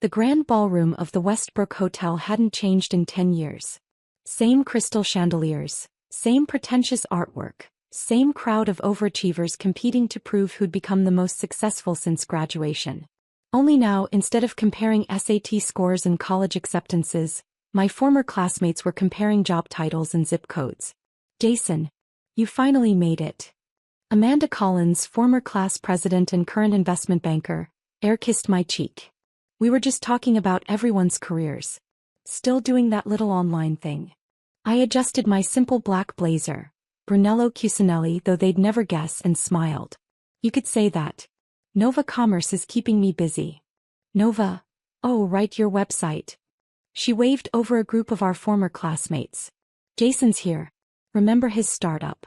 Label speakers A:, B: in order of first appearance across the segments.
A: The grand ballroom of the Westbrook Hotel hadn't changed in 10 years. Same crystal chandeliers, same pretentious artwork, same crowd of overachievers competing to prove who'd become the most successful since graduation. Only now, instead of comparing SAT scores and college acceptances, my former classmates were comparing job titles and zip codes. Jason, you finally made it. Amanda Collins, former class president and current investment banker, air-kissed my cheek. We were just talking about everyone's careers. Still doing that little online thing. I adjusted my simple black blazer, Brunello Cucinelli, though they'd never guess, and smiled. You could say that. Nova Commerce is keeping me busy. Nova? Oh, right, your website. She waved over a group of our former classmates. Jason's here. Remember his startup?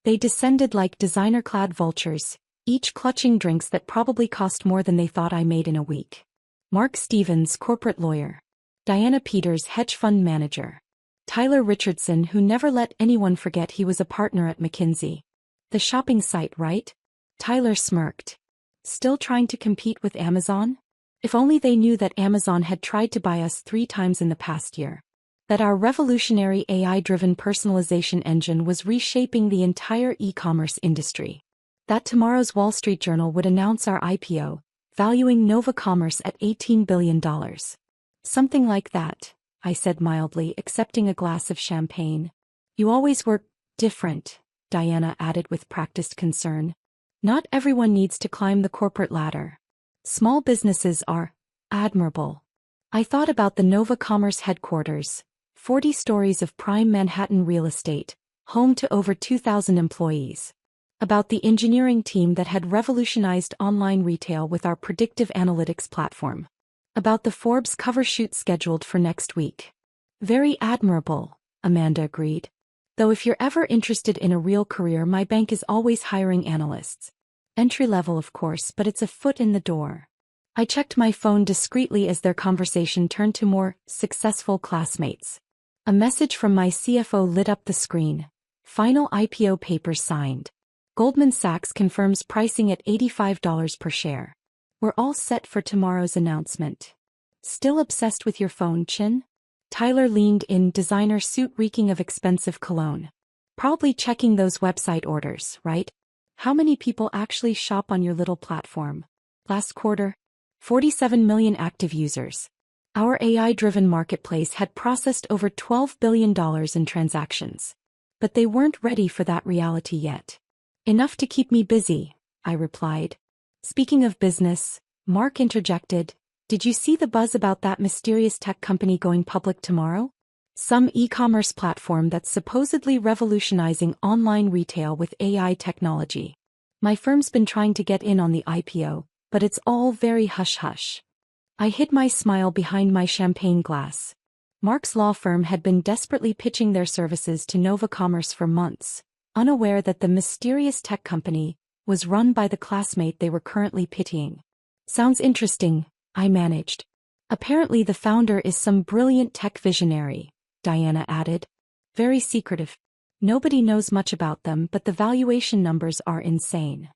A: They descended like designer-clad vultures, each clutching drinks that probably cost more than they thought I made in a week. Mark Stevens, corporate lawyer. Diana Peters, hedge fund manager. Tyler Richardson, who never let anyone forget he was a partner at McKinsey. The shopping site, right? Tyler smirked. Still trying to compete with Amazon? If only they knew that Amazon had tried to buy us 3 times in the past year. That our revolutionary AI-driven personalization engine was reshaping the entire e-commerce industry. That tomorrow's Wall Street Journal would announce our IPO, valuing Nova Commerce at $18 billion. Something like that, I said mildly, accepting a glass of champagne. You always were different, Diana added with practiced concern. Not everyone needs to climb the corporate ladder. Small businesses are admirable. I thought about the Nova Commerce headquarters, 40 stories of prime Manhattan real estate, home to over 2,000 employees. About the engineering team that had revolutionized online retail with our predictive analytics platform. About the Forbes cover shoot scheduled for next week. Very admirable, Amanda agreed. Though if you're ever interested in a real career, my bank is always hiring analysts. Entry level, of course, but it's a foot in the door. I checked my phone discreetly as their conversation turned to more successful classmates. A message from my CFO lit up the screen. Final IPO papers signed. Goldman Sachs confirms pricing at $85 per share. We're all set for tomorrow's announcement. Still obsessed with your phone, Chin? Tyler leaned in, designer suit reeking of expensive cologne. Probably checking those website orders, right? How many people actually shop on your little platform? Last quarter, 47 million active users. Our AI-driven marketplace had processed over $12 billion in transactions. But they weren't ready for that reality yet. Enough to keep me busy, I replied. Speaking of business, Mark interjected, did you see the buzz about that mysterious tech company going public tomorrow? Some e-commerce platform that's supposedly revolutionizing online retail with AI technology. My firm's been trying to get in on the IPO, but it's all very hush-hush. I hid my smile behind my champagne glass. Mark's law firm had been desperately pitching their services to Nova Commerce for months, unaware that the mysterious tech company was run by the classmate they were currently pitying. Sounds interesting, I managed. Apparently the founder is some brilliant tech visionary, Diana added. Very secretive. Nobody knows much about them, but the valuation numbers are insane.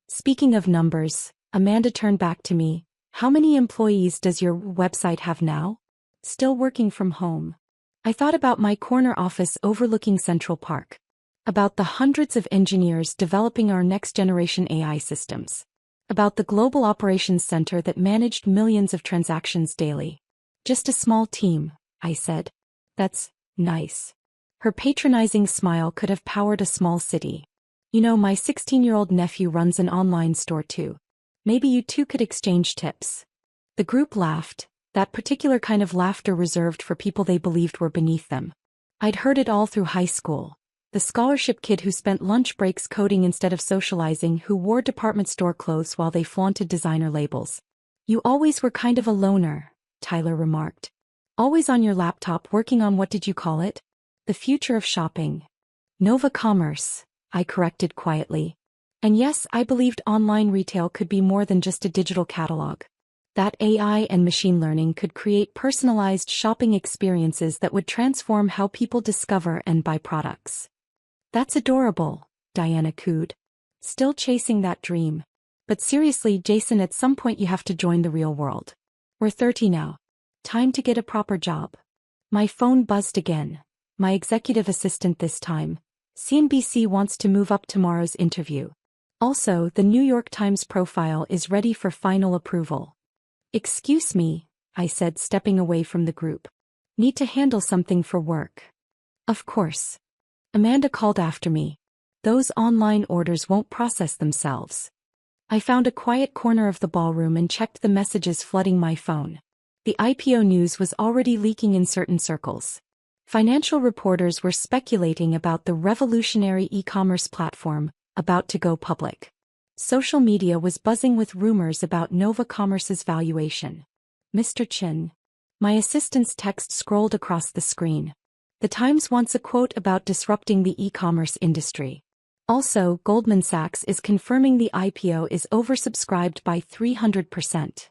A: Speaking of numbers, Amanda turned back to me. How many employees does your website have now? Still working from home. I thought about my corner office overlooking Central Park. About the hundreds of engineers developing our next-generation AI systems. About the global operations center that managed millions of transactions daily. Just a small team, I said. That's nice. Her patronizing smile could have powered a small city. You know, my 16-year-old nephew runs an online store too. Maybe you two could exchange tips. The group laughed, that particular kind of laughter reserved for people they believed were beneath them. I'd heard it all through high school. The scholarship kid who spent lunch breaks coding instead of socializing, who wore department store clothes while they flaunted designer labels. You always were kind of a loner, Tyler remarked. Always on your laptop working on what did you call it? The future of shopping. Nova Commerce, I corrected quietly. And yes, I believed online retail could be more than just a digital catalog. That AI and machine learning could create personalized shopping experiences that would transform how people discover and buy products. That's adorable, Diana cooed. Still chasing that dream. But seriously, Jason, at some point you have to join the real world. We're 30 now. Time to get a proper job. My phone buzzed again. My executive assistant this time. CNBC wants to move up tomorrow's interview. Also, the New York Times profile is ready for final approval. Excuse me, I said, stepping away from the group. Need to handle something for work. Of course. Amanda called after me. Those online orders won't process themselves. I found a quiet corner of the ballroom and checked the messages flooding my phone. The IPO news was already leaking in certain circles. Financial reporters were speculating about the revolutionary e-commerce platform about to go public. Social media was buzzing with rumors about Nova Commerce's valuation. Mr. Chin. My assistant's text scrolled across the screen. The Times wants a quote about disrupting the e-commerce industry. Also, Goldman Sachs is confirming the IPO is oversubscribed by 300%.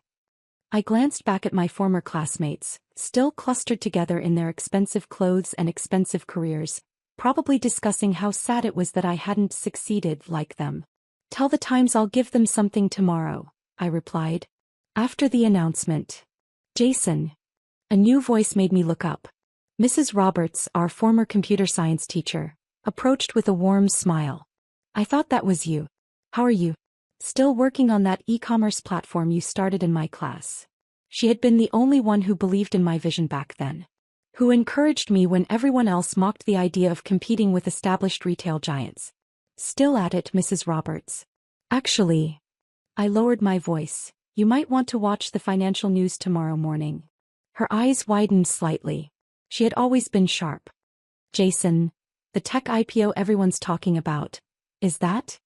A: I glanced back at my former classmates, still clustered together in their expensive clothes and expensive careers, probably discussing how sad it was that I hadn't succeeded like them. Tell the Times I'll give them something tomorrow, I replied. After the announcement. Jason. A new voice made me look up. Mrs. Roberts, our former computer science teacher, approached with a warm smile. I thought that was you. How are you? Still working on that e-commerce platform you started in my class. She had been the only one who believed in my vision back then. Who encouraged me when everyone else mocked the idea of competing with established retail giants. Still at it, Mrs. Roberts. Actually, I lowered my voice. You might want to watch the financial news tomorrow morning. Her eyes widened slightly. She had always been sharp. Jason, the tech IPO everyone's talking about. Is that?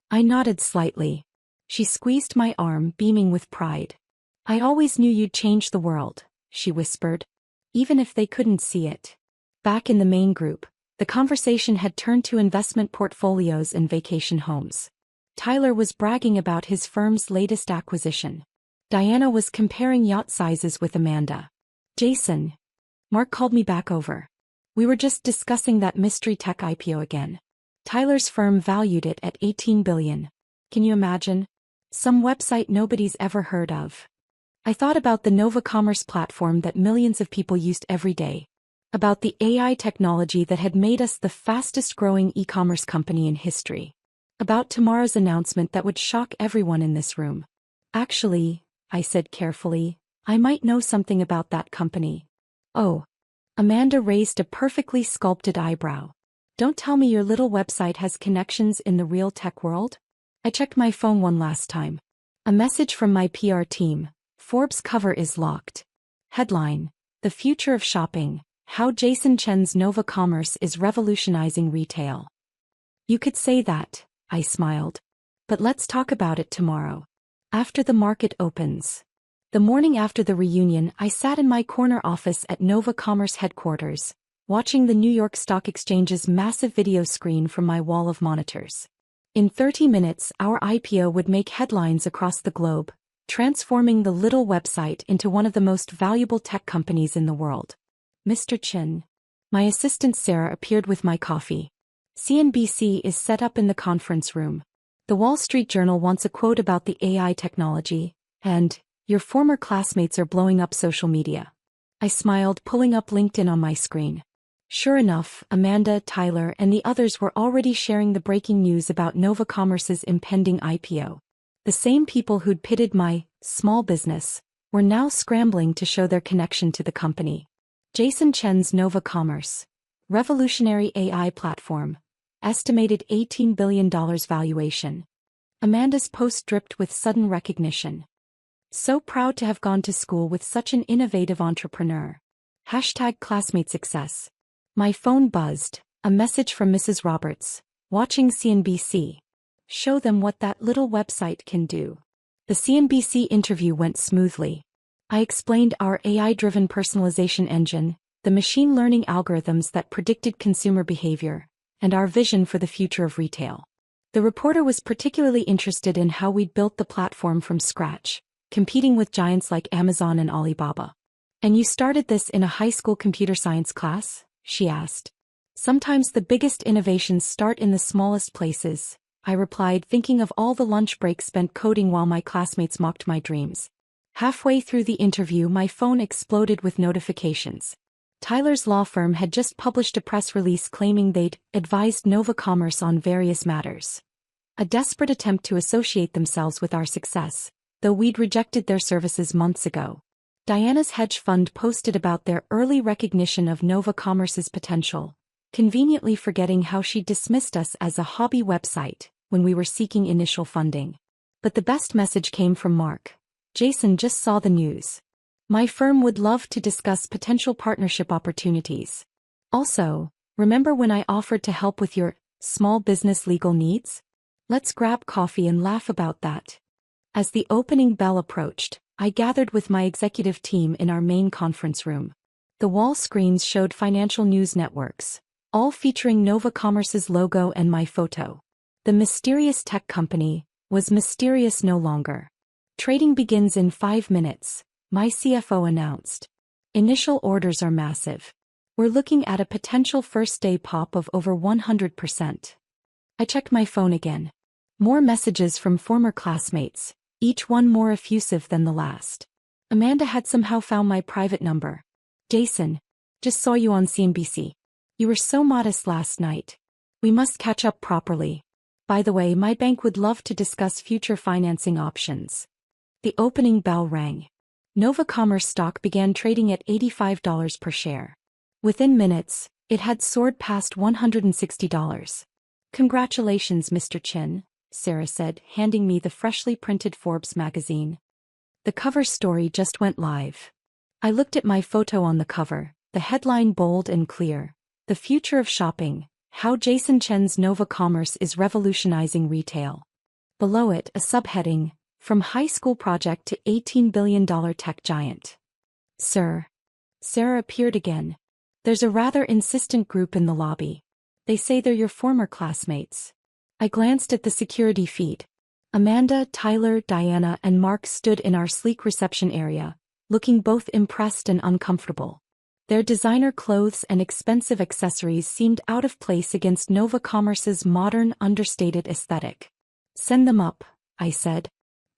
A: I nodded slightly. She squeezed my arm, beaming with pride. I always knew you'd change the world, she whispered. Even if they couldn't see it. Back in the main group, the conversation had turned to investment portfolios and vacation homes. Tyler was bragging about his firm's latest acquisition. Diana was comparing yacht sizes with Amanda. Jason. Mark called me back over. We were just discussing that mystery tech IPO again. Tyler's firm valued it at $18 billion. Can you imagine? Some website nobody's ever heard of. I thought about the Nova Commerce platform that millions of people used every day. About the AI technology that had made us the fastest-growing e-commerce company in history. About tomorrow's announcement that would shock everyone in this room. Actually, I said carefully, I might know something about that company. Oh. Amanda raised a perfectly sculpted eyebrow. Don't tell me your little website has connections in the real tech world? I checked my phone one last time. A message from my PR team. Forbes cover is locked. Headline. The future of shopping. How Jason Chen's Nova Commerce is revolutionizing retail. You could say that, I smiled. But let's talk about it tomorrow. After the market opens. The morning after the reunion, I sat in my corner office at Nova Commerce headquarters, watching the New York Stock Exchange's massive video screen from my wall of monitors. In 30 minutes, our IPO would make headlines across the globe, transforming the little website into one of the most valuable tech companies in the world. Mr. Chin. My assistant Sarah appeared with my coffee. CNBC is set up in the conference room. The Wall Street Journal wants a quote about the AI technology, and your former classmates are blowing up social media. I smiled, pulling up LinkedIn on my screen. Sure enough, Amanda, Tyler, and the others were already sharing the breaking news about Nova Commerce's impending IPO. The same people who'd pitted my small business were now scrambling to show their connection to the company. Jason Chen's Nova Commerce. Revolutionary AI platform. Estimated $18 billion valuation. Amanda's post dripped with sudden recognition. So proud to have gone to school with such an innovative entrepreneur. #classmate success. My phone buzzed, a message from Mrs. Roberts, watching CNBC. Show them what that little website can do. The CNBC interview went smoothly. I explained our AI-driven personalization engine, the machine learning algorithms that predicted consumer behavior, and our vision for the future of retail. The reporter was particularly interested in how we'd built the platform from scratch, competing with giants like Amazon and Alibaba. And you started this in a high school computer science class? She asked. Sometimes the biggest innovations start in the smallest places, I replied, thinking of all the lunch breaks spent coding while my classmates mocked my dreams. Halfway through the interview, my phone exploded with notifications. Tyler's law firm had just published a press release claiming they'd advised Nova Commerce on various matters. A desperate attempt to associate themselves with our success, though we'd rejected their services months ago. Diana's hedge fund posted about their early recognition of Nova Commerce's potential, conveniently forgetting how she dismissed us as a hobby website when we were seeking initial funding. But the best message came from Mark. Jason just saw the news. My firm would love to discuss potential partnership opportunities. Also, remember when I offered to help with your small business legal needs? Let's grab coffee and laugh about that. As the opening bell approached, I gathered with my executive team in our main conference room. The wall screens showed financial news networks, all featuring Nova Commerce's logo and my photo. The mysterious tech company was mysterious no longer. Trading begins in 5 minutes, my CFO announced. Initial orders are massive. We're looking at a potential first-day pop of over 100%. I checked my phone again. More messages from former classmates, each one more effusive than the last. Amanda had somehow found my private number. Jason, just saw you on CNBC. You were so modest last night. We must catch up properly. By the way, my bank would love to discuss future financing options. The opening bell rang. Nova Commerce stock began trading at $85 per share. Within minutes, it had soared past $160. Congratulations, Mr. Chin, Sarah said, handing me the freshly printed Forbes magazine. The cover story just went live. I looked at my photo on the cover, the headline bold and clear. The future of shopping, how Jason Chen's Nova Commerce is revolutionizing retail. Below it, a subheading, From High School Project to $18 billion Tech Giant. Sir. Sarah appeared again. There's a rather insistent group in the lobby. They say they're your former classmates. I glanced at the security feed. Amanda, Tyler, Diana, and Mark stood in our sleek reception area, looking both impressed and uncomfortable. Their designer clothes and expensive accessories seemed out of place against Nova Commerce's modern, understated aesthetic. Send them up, I said.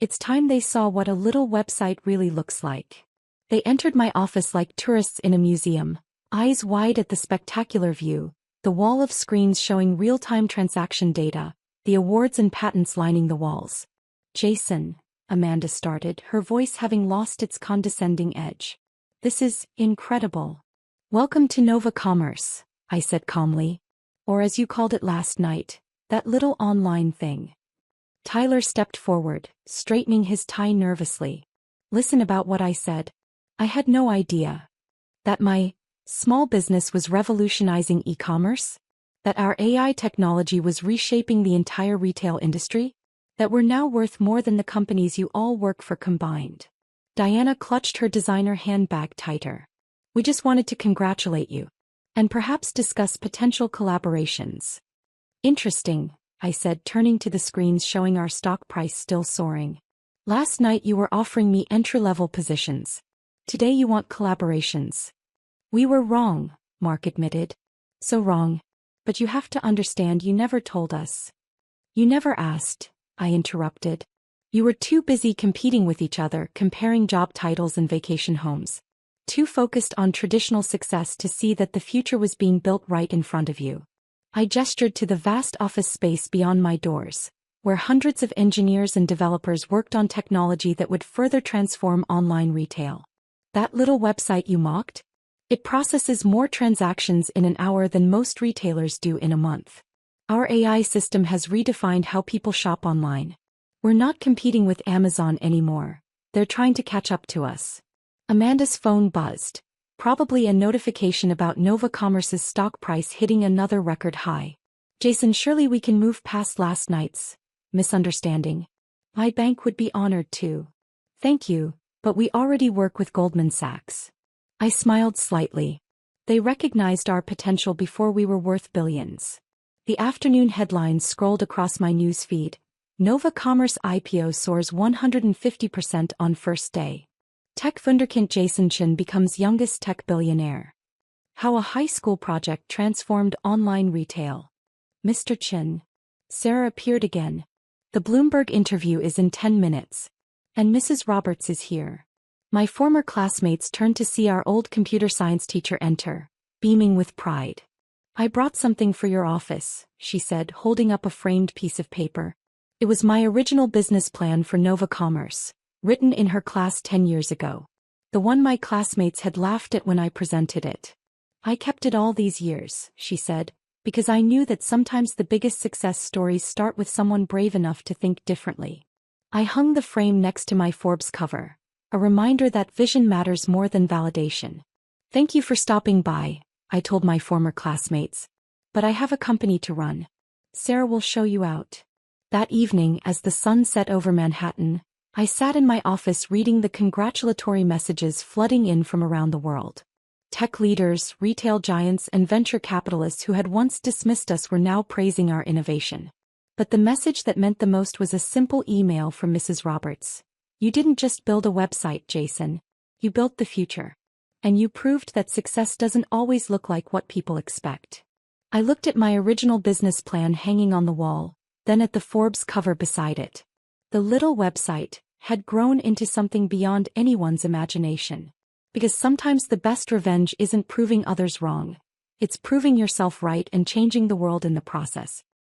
A: It's time they saw what a little website really looks like. They entered my office like tourists in a museum, eyes wide at the spectacular view, the wall of screens showing real-time transaction data, the awards and patents lining the walls. Jason, Amanda started, her voice having lost its condescending edge. This is incredible. Welcome to Nova Commerce, I said calmly. Or as you called it last night, that little online thing. Tyler stepped forward, straightening his tie nervously. Listen about what I said. I had no idea. That my small business was revolutionizing e-commerce? That our AI technology was reshaping the entire retail industry? That we're now worth more than the companies you all work for combined? Diana clutched her designer handbag tighter. We just wanted to congratulate you. And perhaps discuss potential collaborations. Interesting, I said, turning to the screens showing our stock price still soaring. Last night you were offering me entry-level positions. Today you want collaborations. We were wrong, Mark admitted. So wrong. But you have to understand, you never told us. You never asked, I interrupted. You were too busy competing with each other, comparing job titles and vacation homes. Too focused on traditional success to see that the future was being built right in front of you. I gestured to the vast office space beyond my doors, where hundreds of engineers and developers worked on technology that would further transform online retail. That little website you mocked? It processes more transactions in an hour than most retailers do in a month. Our AI system has redefined how people shop online. We're not competing with Amazon anymore. They're trying to catch up to us. Amanda's phone buzzed. Probably a notification about Nova Commerce's stock price hitting another record high. Jason, surely we can move past last night's misunderstanding. My bank would be honored too. Thank you, but we already work with Goldman Sachs. I smiled slightly. They recognized our potential before we were worth billions. The afternoon headlines scrolled across my news feed. Nova Commerce IPO soars 150% on first day. Tech wunderkind Jason Chen becomes youngest tech billionaire. How a high school project transformed online retail. Mr. Chen. Sarah appeared again. The Bloomberg interview is in 10 minutes. And Mrs. Roberts is here. My former classmates turned to see our old computer science teacher enter, beaming with pride. I brought something for your office, she said, holding up a framed piece of paper. It was my original business plan for Nova Commerce, written in her class 10 years ago. The one my classmates had laughed at when I presented it. I kept it all these years, she said, because I knew that sometimes the biggest success stories start with someone brave enough to think differently. I hung the frame next to my Forbes cover, a reminder that vision matters more than validation. Thank you for stopping by, I told my former classmates. But I have a company to run. Sarah will show you out. That evening, as the sun set over Manhattan, I sat in my office reading the congratulatory messages flooding in from around the world. Tech leaders, retail giants, and venture capitalists who had once dismissed us were now praising our innovation. But the message that meant the most was a simple email from Mrs. Roberts. You didn't just build a website, Jason. You built the future. And you proved that success doesn't always look like what people expect. I looked at my original business plan hanging on the wall, then at the Forbes cover beside it. The little website had grown into something beyond anyone's imagination. Because sometimes the best revenge isn't proving others wrong. It's proving yourself right and changing the world in the process.